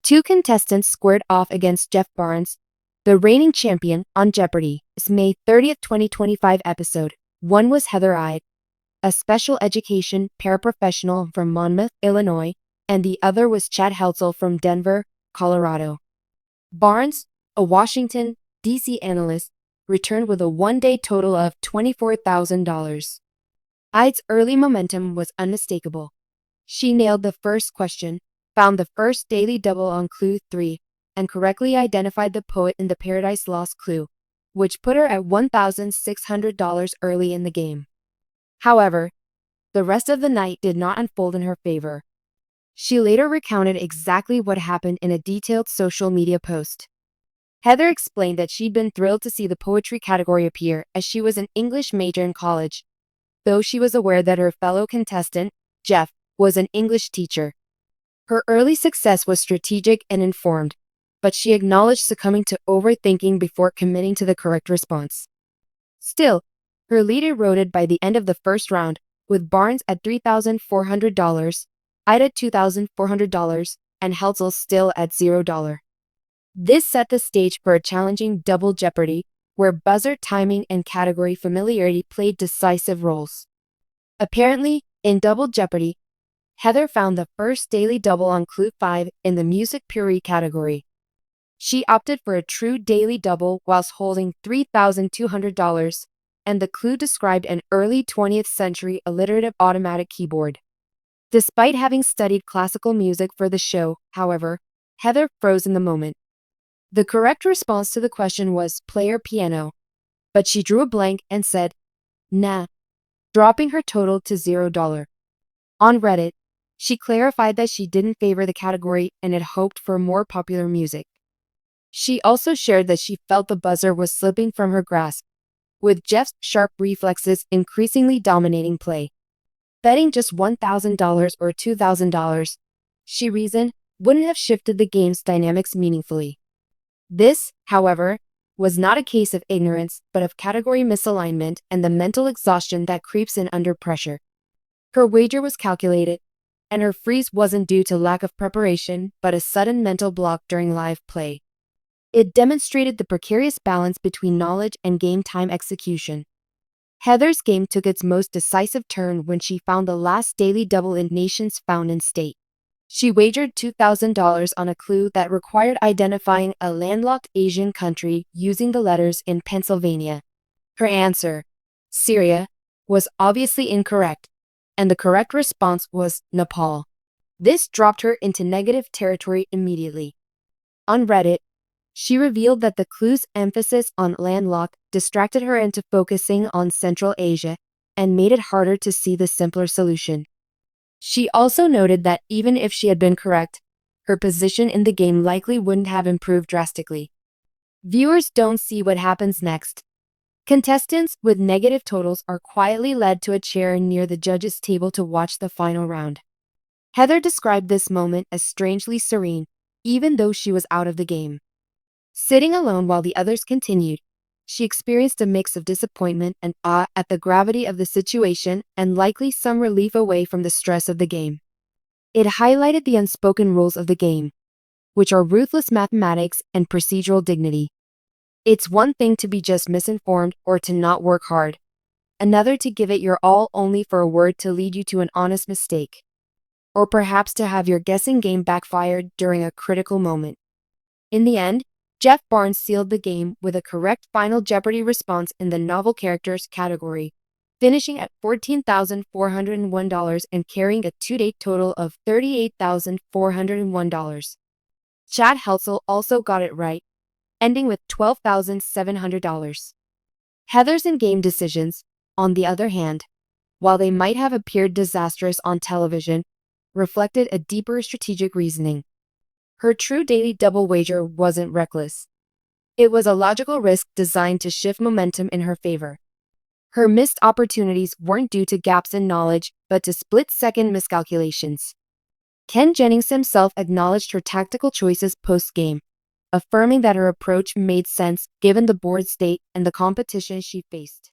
Two contestants squared off against Jeff Barnes, the reigning champion, on Jeopardy! It's May 30th, 2025 episode. One was Heather I, a special education paraprofessional from Monmouth, Illinois, and the other was Chad Heltzel from Denver, Colorado. Barnes, a Washington, D.C. analyst, returned with a one-day total of $24,000. Ide's early momentum was unmistakable. She nailed the first question, found the first daily double on clue 3, and correctly identified the poet in the Paradise Lost clue, which put her at $1,600 early in the game. However, the rest of the night did not unfold in her favor. She later recounted exactly what happened in a detailed social media post. Heather explained that she'd been thrilled to see the poetry category appear as she was an English major in college, though she was aware that her fellow contestant, Jeff, was an English teacher. Her early success was strategic and informed, but she acknowledged succumbing to overthinking before committing to the correct response. Still, her lead eroded by the end of the first round, with Barnes at $3,400, Ida $2,400, and Heltzel still at $0. This set the stage for a challenging double jeopardy, where buzzer timing and category familiarity played decisive roles. Apparently, in double jeopardy, Heather found the first daily double on clue 5 in the music puree category. She opted for a true daily double whilst holding $3,200, and the clue described an early 20th century alliterative automatic keyboard. Despite having studied classical music for the show, however, Heather froze in the moment. The correct response to the question was player piano, but she drew a blank and said, nah, dropping her total to $0. On Reddit, she clarified that she didn't favor the category and had hoped for more popular music. She also shared that she felt the buzzer was slipping from her grasp, with Jeff's sharp reflexes increasingly dominating play. Betting just $1,000 or $2,000, she reasoned, wouldn't have shifted the game's dynamics meaningfully. This, however, was not a case of ignorance, but of category misalignment and the mental exhaustion that creeps in under pressure. Her wager was calculated, and her freeze wasn't due to lack of preparation, but a sudden mental block during live play. It demonstrated the precarious balance between knowledge and game time execution. Heather's game took its most decisive turn when she found the last daily double in nations found in state. She wagered $2,000 on a clue that required identifying a landlocked Asian country using the letters in Pennsylvania. Her answer, Syria, was obviously incorrect, and the correct response was Nepal. This dropped her into negative territory immediately. On Reddit, she revealed that the clue's emphasis on landlocked distracted her into focusing on Central Asia and made it harder to see the simpler solution. She also noted that even if she had been correct, her position in the game likely wouldn't have improved drastically. Viewers don't see what happens next. Contestants with negative totals are quietly led to a chair near the judges' table to watch the final round. Heather described this moment as strangely serene, even though she was out of the game. Sitting alone while the others continued, she experienced a mix of disappointment and awe at the gravity of the situation and likely some relief away from the stress of the game. It highlighted the unspoken rules of the game, which are ruthless mathematics and procedural dignity. It's one thing to be just misinformed or to not work hard, another to give it your all only for a word to lead you to an honest mistake, or perhaps to have your guessing game backfired during a critical moment. In the end, Jeff Barnes sealed the game with a correct Final Jeopardy response in the novel characters category, finishing at $14,401 and carrying a to-date total of $38,401. Chad Heltzel also got it right, ending with $12,700. Heather's in-game decisions, on the other hand, while they might have appeared disastrous on television, reflected a deeper strategic reasoning. Her true daily double wager wasn't reckless. It was a logical risk designed to shift momentum in her favor. Her missed opportunities weren't due to gaps in knowledge, but to split-second miscalculations. Ken Jennings himself acknowledged her tactical choices post-game, affirming that her approach made sense given the board state and the competition she faced.